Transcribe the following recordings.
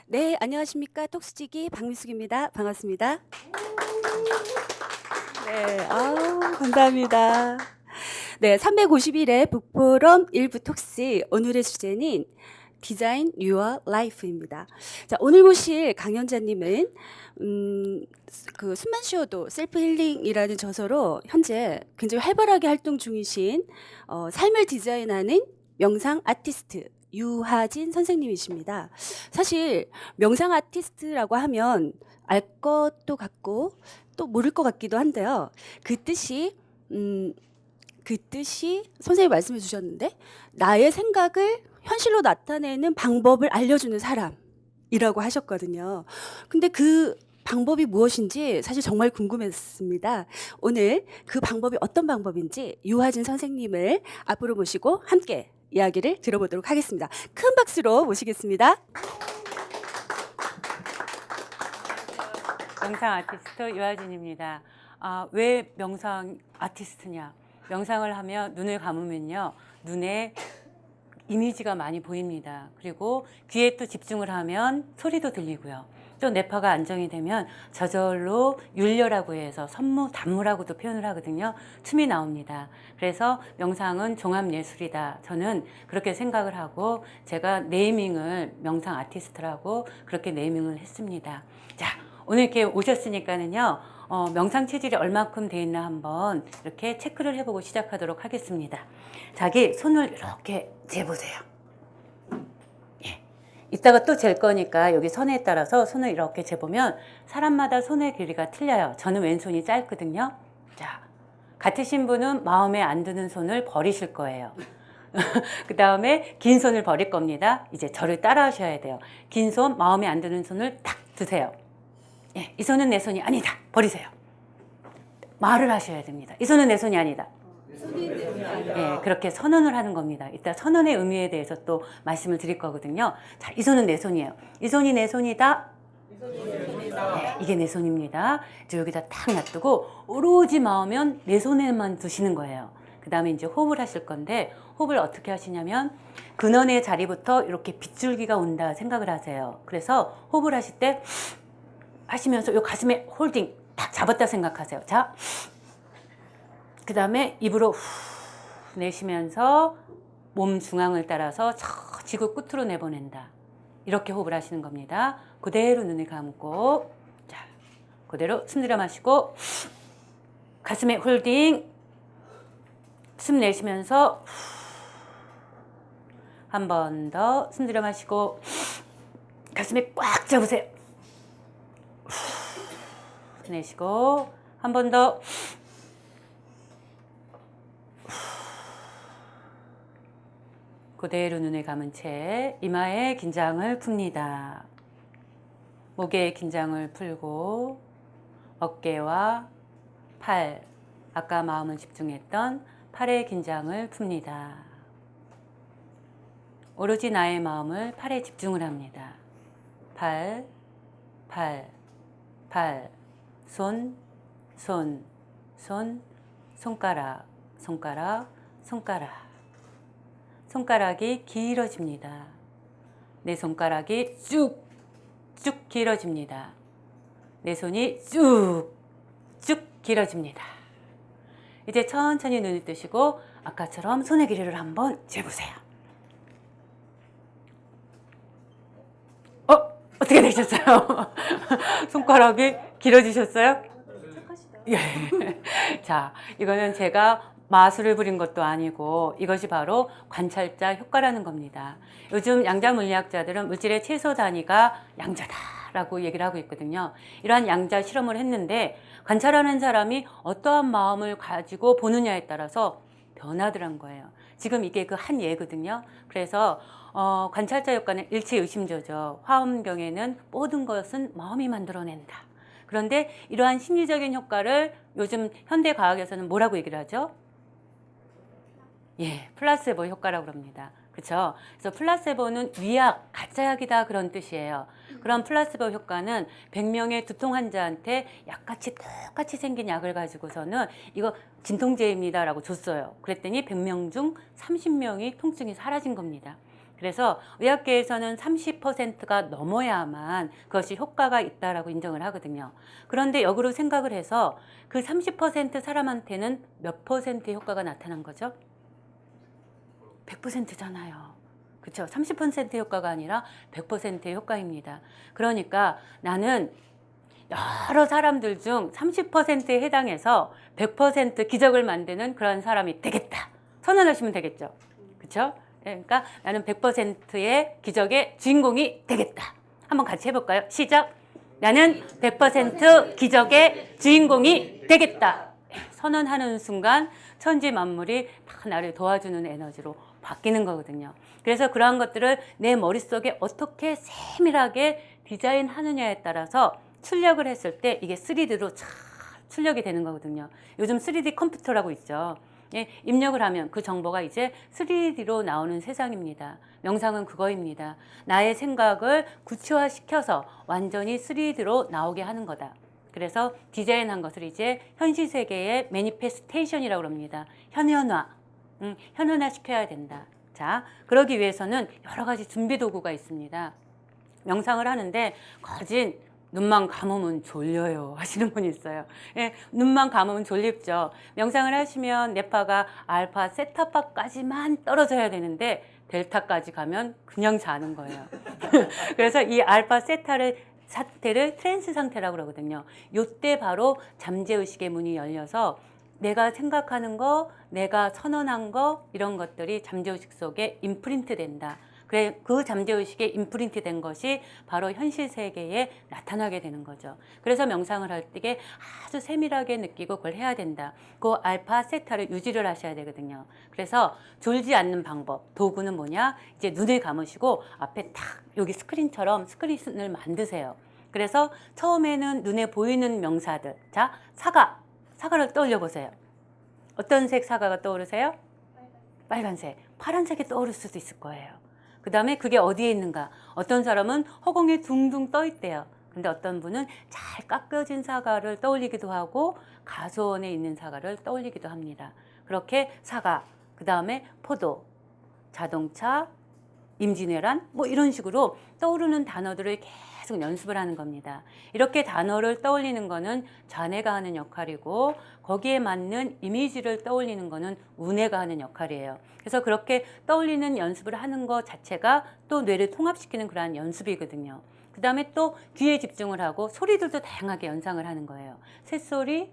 네, 안녕하십니까. 톡수지기 박미숙입니다. 반갑습니다. 네, 감사합니다. 네, 351회 북포럼 일부 톡스 오늘의 주제는 디자인 Your Life입니다. 자, 오늘 모실 강연자님은 그 숨만 쉬어도 셀프 힐링이라는 저서로 현재 굉장히 활발하게 활동 중이신 삶을 디자인하는 명상 아티스트 유하진 선생님이십니다. 사실 명상 아티스트라고 하면 알 것도 같고 또 모를 것 같기도 한데요. 그 뜻이 선생님이 말씀해 주셨는데 나의 생각을 현실로 나타내는 방법을 알려주는 사람이라고 하셨거든요. 근데 그 방법이 무엇인지 사실 정말 궁금했습니다. 오늘 그 방법이 어떤 방법인지 유하진 선생님을 앞으로 모시고 함께 이야기를 들어보도록 하겠습니다. 큰 박수로 모시겠습니다. 명상 아티스트 유하진입니다. 왜 명상 아티스트냐? 명상을 하며 눈을 감으면요, 눈에 이미지가 많이 보입니다. 그리고 귀에 또 집중을 하면 소리도 들리고요. 또 뇌파가 안정이 되면 저절로 율려라고 해서 선무단무라고도 표현을 하거든요. 춤이 나옵니다. 그래서 명상은 종합예술이다. 저는 그렇게 생각을 하고 제가 네이밍을 명상 아티스트라고 그렇게 네이밍을 했습니다. 자, 오늘 이렇게 오셨으니까는요, 명상 체질이 얼마큼 돼 있나 한번 이렇게 체크를 해보고 시작하도록 하겠습니다. 자기 손을 이렇게 재보세요. 예. 이따가 또 잴 거니까 여기 선에 따라서 손을 이렇게 재보면 사람마다 손의 길이가 틀려요. 저는 왼손이 짧거든요. 자, 같으신 분은 마음에 안 드는 손을 버리실 거예요. 그 다음에 긴 손을 버릴 겁니다. 이제 저를 따라 하셔야 돼요. 긴 손, 마음에 안 드는 손을 딱 드세요. 예, 이 손은 내 손이 아니다. 버리세요. 말을 하셔야 됩니다. 이 손은 내 손이 아니다. 예, 그렇게 선언을 하는 겁니다. 이따 선언의 의미에 대해서 또 말씀을 드릴 거거든요. 자, 이 손은 내 손이에요. 이 손이 내 손이다. 네, 이게 내 손입니다. 이제 여기다 딱 놔두고 오로지 마음은 내 손에만 두시는 거예요. 그 다음에 이제 호흡을 하실 건데 호흡을 어떻게 하시냐면 근원의 자리부터 이렇게 빗줄기가 온다 생각을 하세요. 그래서 호흡을 하실 때 하시면서 요 가슴에 홀딩 딱 잡았다 생각하세요. 자, 그 다음에 입으로 후 내쉬면서 몸 중앙을 따라서 저 지구 끝으로 내보낸다. 이렇게 호흡을 하시는 겁니다. 그대로 눈을 감고, 자, 그대로 숨 들여 마시고 가슴에 홀딩, 숨 내쉬면서 한 번 더 숨 들여 마시고 가슴에 꽉 잡으세요. 내쉬고 한 번 더. 그대로 눈을 감은 채 이마에 긴장을 풉니다. 목에 긴장을 풀고 어깨와 팔, 아까 마음을 집중했던 팔에 긴장을 풉니다. 오로지 나의 마음을 팔에 집중을 합니다. 팔, 팔, 팔, 손, 손, 손, 손가락, 손가락, 손가락. 손가락이 길어집니다. 내 손가락이 쭉 길어집니다. 내 손이 쭉 길어집니다. 이제 천천히 눈을 뜨시고 아까처럼 손의 길이를 한번 재보세요. 어떻게 되셨어요? 손가락이 길어지셨어요? 예. 자, 이거는 제가 마술을 부린 것도 아니고 이것이 바로 관찰자 효과라는 겁니다. 요즘 양자 물리학자들은 물질의 최소 단위가 양자다라고 얘기를 하고 있거든요. 이러한 양자 실험을 했는데 관찰하는 사람이 어떠한 마음을 가지고 보느냐에 따라서 변화더란 거예요. 지금 이게 그 한 예거든요. 그래서 관찰자 효과는 일체의심조죠. 화엄경에는 모든 것은 마음이 만들어낸다. 그런데 이러한 심리적인 효과를 요즘 현대과학에서는 뭐라고 얘기를 하죠? 예, 플라세보 효과라고 합니다. 그렇죠? 그래서 플라세보는 위약, 가짜약이다 그런 뜻이에요. 그런 플라세보 효과는 100명의 두통 환자한테 약같이 똑같이 생긴 약을 가지고서는 이거 진통제입니다 라고 줬어요. 그랬더니 100명 중 30명이 통증이 사라진 겁니다. 그래서 의학계에서는 30%가 넘어야만 그것이 효과가 있다라고 인정을 하거든요. 그런데 역으로 생각을 해서 그 30% 사람한테는 몇 퍼센트의 효과가 나타난 거죠? 100%잖아요. 그렇죠? 30%의 효과가 아니라 100%의 효과입니다. 그러니까 나는 여러 사람들 중 30%에 해당해서 100% 기적을 만드는 그런 사람이 되겠다. 선언하시면 되겠죠. 그렇죠? 그러니까 나는 100%의 기적의 주인공이 되겠다. 한번 같이 해볼까요? 시작. 나는 100% 기적의 주인공이 되겠다. 선언하는 순간 천지 만물이 다 나를 도와주는 에너지로 바뀌는 거거든요. 그래서 그러한 것들을 내 머릿속에 어떻게 세밀하게 디자인하느냐에 따라서 출력을 했을 때 이게 3D로 잘 출력이 되는 거거든요. 요즘 3D 컴퓨터라고 있죠. 예, 입력을 하면 그 정보가 이제 3D로 나오는 세상입니다. 명상은 그거입니다. 나의 생각을 구체화시켜서 완전히 3D로 나오게 하는 거다. 그래서 디자인한 것을 이제 현실 세계의 매니페스테이션이라고 합니다. 현현화, 현현화 시켜야 된다. 자, 그러기 위해서는 여러 가지 준비 도구가 있습니다. 명상을 하는데 거진 눈만 감으면 졸려요 하시는 분이 있어요. 예, 눈만 감으면 졸립죠. 명상을 하시면 뇌파가 알파, 세타파까지만 떨어져야 되는데 델타까지 가면 그냥 자는 거예요. 그래서 이 알파, 세타를 상태를 트랜스 상태라고 그러거든요. 이때 바로 잠재의식의 문이 열려서 내가 생각하는 거, 내가 선언한 거 이런 것들이 잠재의식 속에 임프린트 된다. 그래, 그 잠재의식에 임프린트 된 것이 바로 현실 세계에 나타나게 되는 거죠. 그래서 명상을 할 때 아주 세밀하게 느끼고 그걸 해야 된다. 그 알파, 세타를 유지를 하셔야 되거든요. 그래서 졸지 않는 방법, 도구는 뭐냐? 이제 눈을 감으시고 앞에 탁 여기 스크린처럼 스크린을 만드세요. 그래서 처음에는 눈에 보이는 명사들, 자, 사과를 떠올려 보세요. 어떤 색 사과가 떠오르세요? 빨간색, 파란색이 떠오를 수도 있을 거예요. 그 다음에 그게 어디에 있는가? 어떤 사람은 허공에 둥둥 떠 있대요. 근데 어떤 분은 잘 깎여진 사과를 떠올리기도 하고 가소원에 있는 사과를 떠올리기도 합니다. 그렇게 사과, 그 다음에 포도, 자동차, 임진왜란 뭐 이런 식으로 떠오르는 단어들을 계속 연습을 하는 겁니다. 이렇게 단어를 떠올리는 거는 좌뇌가 하는 역할이고 거기에 맞는 이미지를 떠올리는 거는 우뇌가 하는 역할이에요. 그래서 그렇게 떠올리는 연습을 하는 것 자체가 또 뇌를 통합시키는 그러한 연습이거든요. 그 다음에 또 귀에 집중을 하고 소리들도 다양하게 연상을 하는 거예요. 새소리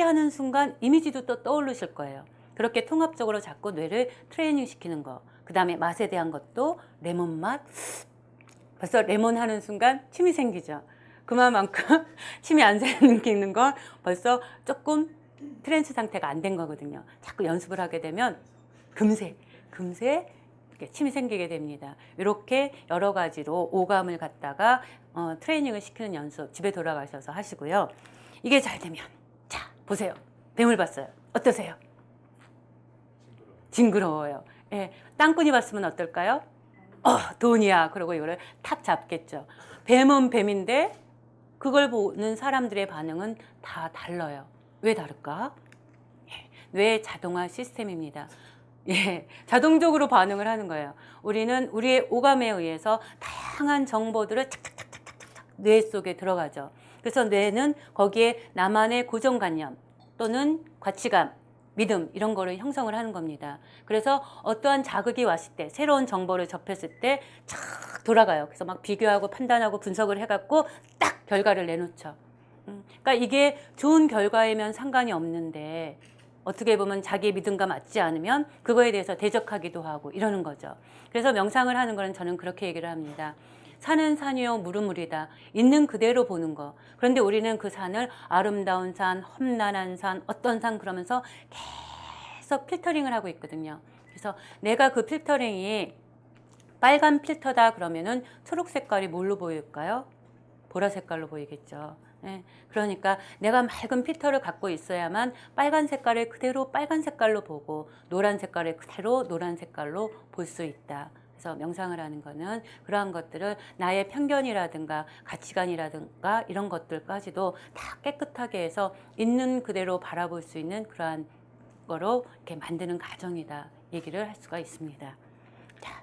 하는 순간 이미지도 또 떠오르실 거예요. 그렇게 통합적으로 자꾸 뇌를 트레이닝 시키는 거. 그 다음에 맛에 대한 것도 레몬 맛. 벌써 레몬 하는 순간 침이 생기죠. 그만큼 침이 안 생기는 건 벌써 조금 트랜스 상태가 안 된 거거든요. 자꾸 연습을 하게 되면 금세 이렇게 침이 생기게 됩니다. 이렇게 여러 가지로 오감을 갖다가 트레이닝을 시키는 연습 집에 돌아가셔서 하시고요. 이게 잘 되면 자 보세요. 뱀을 봤어요. 어떠세요? 징그러워요. 예, 땅꾼이 봤으면 어떨까요? 돈이야. 그러고 이거를 탁 잡겠죠. 뱀은 뱀인데 그걸 보는 사람들의 반응은 다 달라요. 왜 다를까? 뇌 자동화 시스템입니다. 예, 자동적으로 반응을 하는 거예요. 우리는 우리의 오감에 의해서 다양한 정보들을 착착착착착착 뇌 속에 들어가죠. 그래서 뇌는 거기에 나만의 고정관념 또는 가치관, 믿음 이런 거를 형성을 하는 겁니다. 그래서 어떠한 자극이 왔을 때 새로운 정보를 접했을 때 착 돌아가요. 그래서 막 비교하고 판단하고 분석을 해갖고 딱 결과를 내놓죠. 그러니까 이게 좋은 결과이면 상관이 없는데 어떻게 보면 자기의 믿음과 맞지 않으면 그거에 대해서 대적하기도 하고 이러는 거죠. 그래서 명상을 하는 거는 저는 그렇게 얘기를 합니다. 산은 산이요 물은 물이다. 있는 그대로 보는 거. 그런데 우리는 그 산을 아름다운 산, 험난한 산, 어떤 산 그러면서 계속 필터링을 하고 있거든요. 그래서 내가 그 필터링이 빨간 필터다 그러면은 초록 색깔이 뭘로 보일까요? 보라 색깔로 보이겠죠. 예, 그러니까 내가 맑은 필터를 갖고 있어야만 빨간 색깔을 그대로 빨간 색깔로 보고 노란 색깔을 그대로 노란 색깔로 볼 수 있다. 그래서 명상을 하는 거는 그러한 것들을 나의 편견이라든가 가치관이라든가 이런 것들까지도 다 깨끗하게 해서 있는 그대로 바라볼 수 있는 그러한 거로 이렇게 만드는 과정이다. 얘기를 할 수가 있습니다. 자,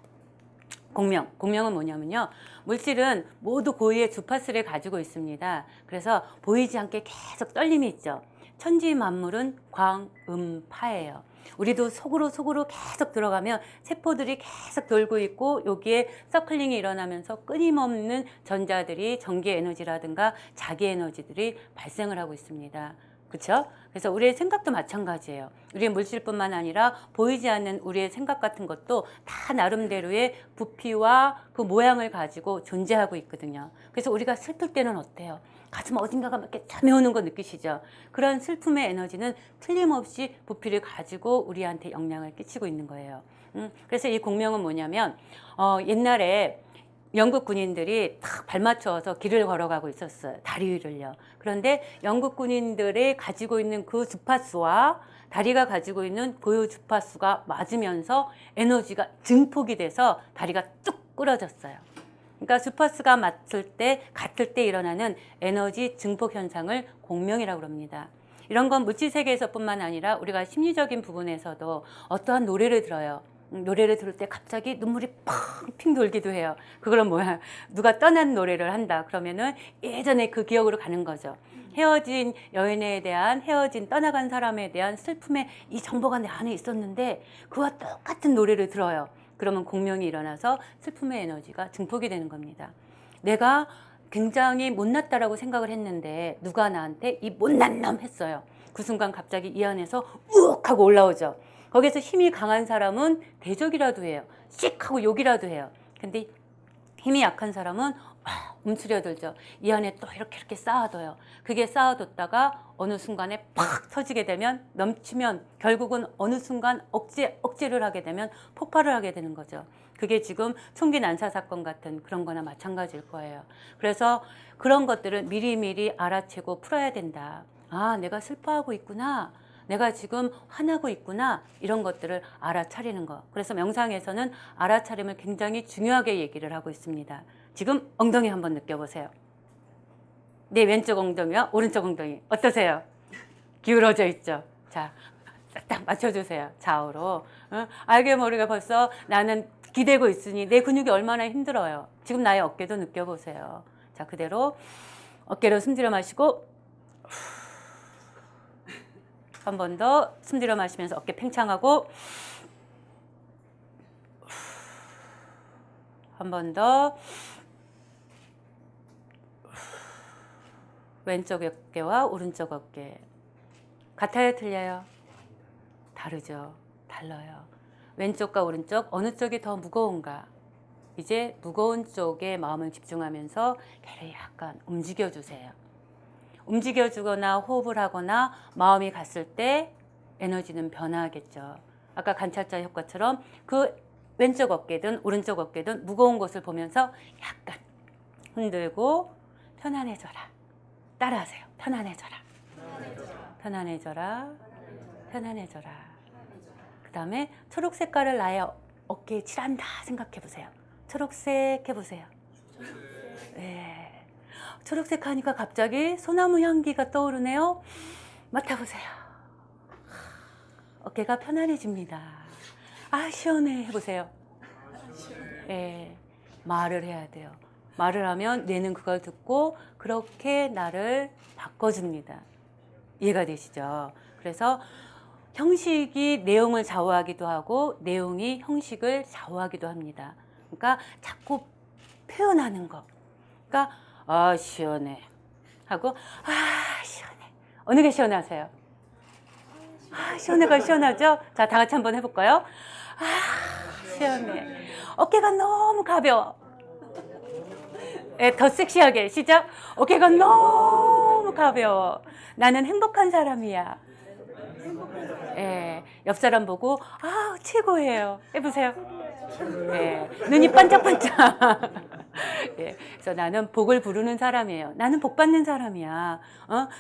공명은 뭐냐면요. 물질은 모두 고유의 주파수를 가지고 있습니다. 그래서 보이지 않게 계속 떨림이 있죠. 천지 만물은 광, 음, 파예요. 우리도 속으로 계속 들어가면 세포들이 계속 돌고 있고 여기에 서클링이 일어나면서 끊임없는 전자들이 전기 에너지라든가 자기 에너지들이 발생을 하고 있습니다. 그렇죠? 그래서 우리의 생각도 마찬가지예요. 우리의 물질뿐만 아니라 보이지 않는 우리의 생각 같은 것도 다 나름대로의 부피와 그 모양을 가지고 존재하고 있거든요. 그래서 우리가 슬플 때는 어때요? 가슴 어딘가가 막 이렇게 잠에오는 거 느끼시죠? 그런 슬픔의 에너지는 틀림없이 부피를 가지고 우리한테 영향을 끼치고 있는 거예요. 그래서 이 공명은 뭐냐면 옛날에 영국 군인들이 딱 발맞춰서 길을 걸어가고 있었어요. 다리 위를요. 그런데 영국 군인들이 가지고 있는 그 주파수와 다리가 가지고 있는 고유 주파수가 맞으면서 에너지가 증폭이 돼서 다리가 뚝 끊어졌어요. 그러니까 주파수가 같을 때 일어나는 에너지 증폭 현상을 공명이라고 합니다. 이런 건 물질 세계에서뿐만 아니라 우리가 심리적인 부분에서도 어떠한 노래를 들어요. 노래를 들을 때 갑자기 눈물이 팡핑 돌기도 해요. 그거는 뭐야? 누가 떠난 노래를 한다. 그러면은 예전에 그 기억으로 가는 거죠. 헤어진 여인에 대한, 떠나간 사람에 대한 슬픔의 이 정보가 내 안에 있었는데 그와 똑같은 노래를 들어요. 그러면 공명이 일어나서 슬픔의 에너지가 증폭이 되는 겁니다. 내가 굉장히 못났다라고 생각을 했는데 누가 나한테 이 못난 놈 했어요. 그 순간 갑자기 이 안에서 우욱 하고 올라오죠. 거기서 힘이 강한 사람은 대적이라도 해요. 씩 하고 욕이라도 해요. 근데 힘이 약한 사람은 움츠려들죠. 이 안에 또 이렇게 쌓아둬요. 그게 쌓아뒀다가 어느 순간에 팍 터지게 되면, 넘치면 결국은 어느 순간 억제를 하게 되면 폭발을 하게 되는 거죠. 그게 지금 총기 난사 사건 같은 그런 거나 마찬가지일 거예요. 그래서 그런 것들을 미리미리 알아채고 풀어야 된다. 아, 내가 슬퍼하고 있구나. 내가 지금 화나고 있구나. 이런 것들을 알아차리는 거. 그래서 명상에서는 알아차림을 굉장히 중요하게 얘기를 하고 있습니다. 지금 엉덩이 한번 느껴보세요. 내 왼쪽 엉덩이와 오른쪽 엉덩이 어떠세요? 기울어져 있죠? 자, 딱 맞춰주세요. 좌우로. 알게 모르게 벌써 나는 기대고 있으니 내 근육이 얼마나 힘들어요. 지금 나의 어깨도 느껴보세요. 자, 그대로 어깨로 숨 들여 마시고 한 번 더 숨 들여 마시면서 어깨 팽창하고 한 번 더 왼쪽 어깨와 오른쪽 어깨 같아요? 틀려요? 다르죠? 달라요. 왼쪽과 오른쪽 어느 쪽이 더 무거운가? 이제 무거운 쪽에 마음을 집중하면서 걔를 약간 움직여주세요. 움직여주거나 호흡을 하거나 마음이 갔을 때 에너지는 변화하겠죠. 아까 관찰자 효과처럼 그 왼쪽 어깨든 오른쪽 어깨든 무거운 것을 보면서 약간 흔들고 편안해져라. 따라하세요. 편안해져라. 편안해져라. 편안해져라. 그 다음에 초록 색깔을 나의 어깨에 칠한다 생각해 보세요. 초록색 해보세요. 네. 초록색 하니까 갑자기 소나무 향기가 떠오르네요. 맡아보세요. 어깨가 편안해집니다. 아, 시원해 해보세요. 네. 말을 해야 돼요. 말을 하면 뇌는 그걸 듣고 그렇게 나를 바꿔줍니다. 이해가 되시죠? 그래서 형식이 내용을 좌우하기도 하고 내용이 형식을 좌우하기도 합니다. 그러니까 자꾸 표현하는 거. 그러니까 아, 시원해 하고 아, 시원해. 어느 게 시원하세요? 아, 시원해가 시원하죠? 자, 다 같이 한번 해볼까요? 아, 시원해. 어깨가 너무 가벼워. 네, 더 섹시하게 시작. 어깨가 너무 가벼워. 나는 행복한 사람이야. 네, 옆 사람 보고 아, 최고예요. 해보세요. 네, 눈이 반짝반짝. 네, 그래서 나는 복을 부르는 사람이에요. 나는 복 받는 사람이야.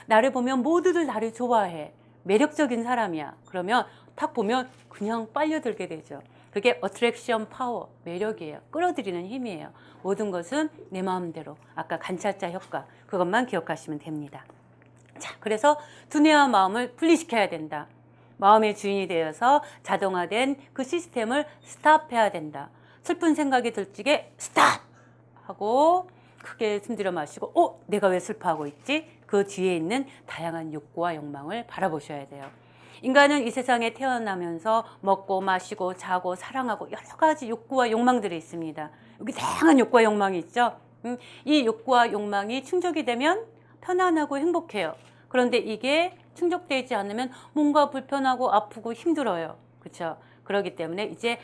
나를 보면 모두들 나를 좋아해. 매력적인 사람이야. 그러면 탁 보면 그냥 빨려들게 되죠. 그게 어트랙션 파워, 매력이에요. 끌어들이는 힘이에요. 모든 것은 내 마음대로. 아까 관찰자 효과, 그것만 기억하시면 됩니다. 자, 그래서 두뇌와 마음을 분리시켜야 된다. 마음의 주인이 되어서 자동화된 그 시스템을 스탑해야 된다. 슬픈 생각이 들 적에 스탑! 하고 크게 숨들여 마시고 내가 왜 슬퍼하고 있지? 그 뒤에 있는 다양한 욕구와 욕망을 바라보셔야 돼요. 인간은 이 세상에 태어나면서 먹고 마시고 자고 사랑하고 여러 가지 욕구와 욕망들이 있습니다. 여기 다양한 욕구와 욕망이 있죠. 이 욕구와 욕망이 충족이 되면 편안하고 행복해요. 그런데 이게 충족되지 않으면 뭔가 불편하고 아프고 힘들어요. 그렇죠? 그렇기 때문에 이제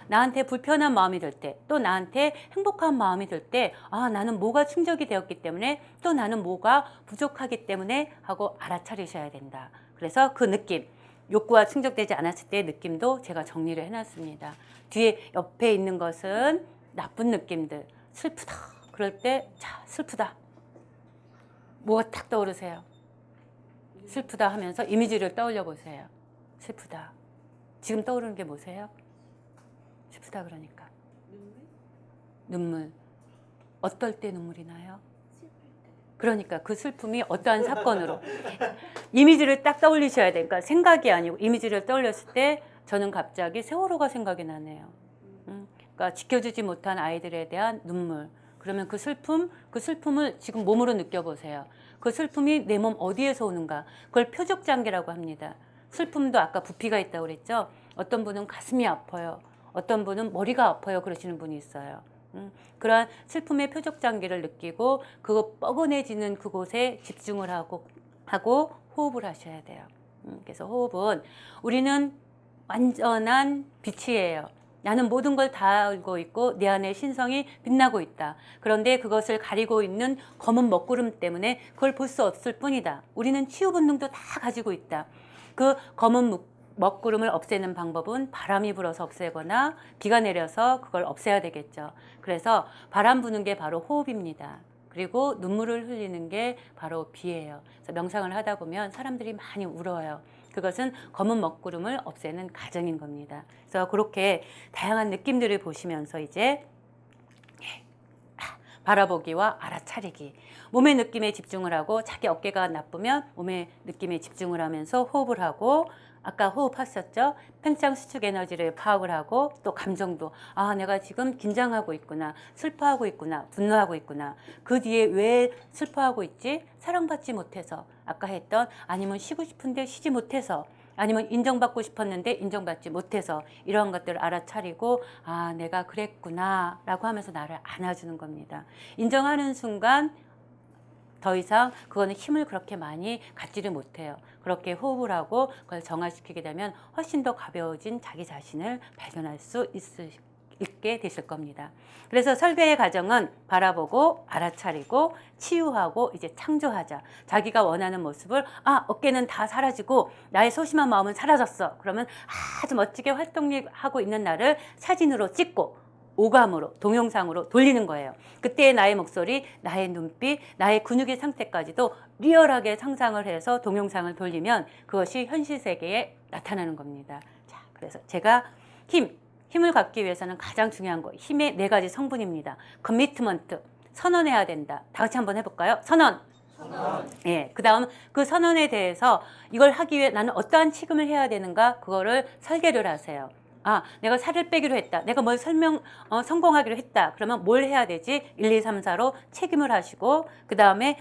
나한테 불편한 마음이 들 때, 또 나한테 행복한 마음이 들 때, 나는 뭐가 충족이 되었기 때문에, 또 나는 뭐가 부족하기 때문에 하고 알아차리셔야 된다. 그래서 그 느낌, 욕구가 충족되지 않았을 때의 느낌도 제가 정리를 해놨습니다. 뒤에 옆에 있는 것은 나쁜 느낌들, 슬프다. 그럴 때, 자, 슬프다. 뭐가 탁 떠오르세요? 슬프다 하면서 이미지를 떠올려 보세요. 슬프다. 지금 떠오르는 게 뭐세요? 슬프다 그러니까. 눈물. 어떨 때 눈물이 나요? 그러니까 그 슬픔이 어떠한 사건으로 이미지를 딱 떠올리셔야 돼요. 그러니까 생각이 아니고 이미지를 떠올렸을 때 저는 갑자기 세월호가 생각이 나네요. 그러니까 지켜주지 못한 아이들에 대한 눈물. 그러면 그 슬픔을 지금 몸으로 느껴보세요. 그 슬픔이 내 몸 어디에서 오는가? 그걸 표적장애라고 합니다. 슬픔도 아까 부피가 있다고 그랬죠. 어떤 분은 가슴이 아파요. 어떤 분은 머리가 아파요. 그러시는 분이 있어요. 그러한 슬픔의 표적장애를 느끼고 그 뻐근해지는 그곳에 집중을 하고 호흡을 하셔야 돼요. 그래서 호흡은 우리는 완전한 빛이에요. 나는 모든 걸 다 알고 있고 내 안에 신성이 빛나고 있다. 그런데 그것을 가리고 있는 검은 먹구름 때문에 그걸 볼 수 없을 뿐이다. 우리는 치유 본능도 다 가지고 있다. 그 검은 먹구름을 없애는 방법은 바람이 불어서 없애거나 비가 내려서 그걸 없애야 되겠죠. 그래서 바람 부는 게 바로 호흡입니다. 그리고 눈물을 흘리는 게 바로 비예요. 그래서 명상을 하다 보면 사람들이 많이 울어요. 그것은 검은 먹구름을 없애는 과정인 겁니다. 그래서 그렇게 다양한 느낌들을 보시면서 이제 바라보기와 알아차리기. 몸의 느낌에 집중을 하고 자기 어깨가 나쁘면 몸의 느낌에 집중을 하면서 호흡을 하고 아까 호흡하셨죠? 팽창 수축 에너지를 파악을 하고 또 감정도 내가 지금 긴장하고 있구나, 슬퍼하고 있구나, 분노하고 있구나. 그 뒤에 왜 슬퍼하고 있지? 사랑받지 못해서 아까 했던 아니면 쉬고 싶은데 쉬지 못해서 아니면 인정받고 싶었는데 인정받지 못해서 이런 것들을 알아차리고 내가 그랬구나 라고 하면서 나를 안아주는 겁니다. 인정하는 순간 더 이상 그거는 힘을 그렇게 많이 갖지를 못해요. 그렇게 호흡을 하고 그걸 정화시키게 되면 훨씬 더 가벼워진 자기 자신을 발견할 수 있게 되실 겁니다. 그래서 설계의 과정은 바라보고 알아차리고 치유하고 이제 창조하자. 자기가 원하는 모습을 어깨는 다 사라지고 나의 소심한 마음은 사라졌어. 그러면 아주 멋지게 활동하고 있는 나를 사진으로 찍고 오감으로 동영상으로 돌리는 거예요. 그때의 나의 목소리, 나의 눈빛, 나의 근육의 상태까지도 리얼하게 상상을 해서 동영상을 돌리면 그것이 현실 세계에 나타나는 겁니다. 자, 그래서 제가 힘을 갖기 위해서는 가장 중요한 거 힘의 4가지 성분입니다. 커미트먼트, 선언해야 된다. 다 같이 한번 해볼까요? 선언. 예, 그 다음 그 선언에 대해서 이걸 하기 위해 나는 어떠한 책임을 해야 되는가 그거를 설계를 하세요. 내가 살을 빼기로 했다. 내가 뭘 성공하기로 했다. 그러면 뭘 해야 되지? 1, 2, 3, 4로 책임을 하시고 그 다음에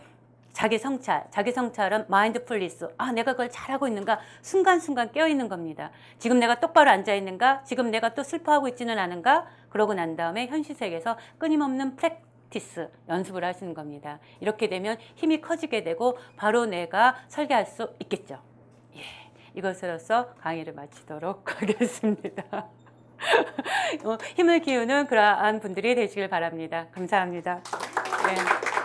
자기 성찰은 마인드풀리스. 내가 그걸 잘하고 있는가? 순간순간 깨어있는 겁니다. 지금 내가 똑바로 앉아있는가? 지금 내가 또 슬퍼하고 있지는 않은가? 그러고 난 다음에 현실 세계에서 끊임없는 프랙티스, 연습을 하시는 겁니다. 이렇게 되면 힘이 커지게 되고 바로 내가 설계할 수 있겠죠. 예. 이것으로서 강의를 마치도록 하겠습니다. 힘을 키우는 그러한 분들이 되시길 바랍니다. 감사합니다. 네.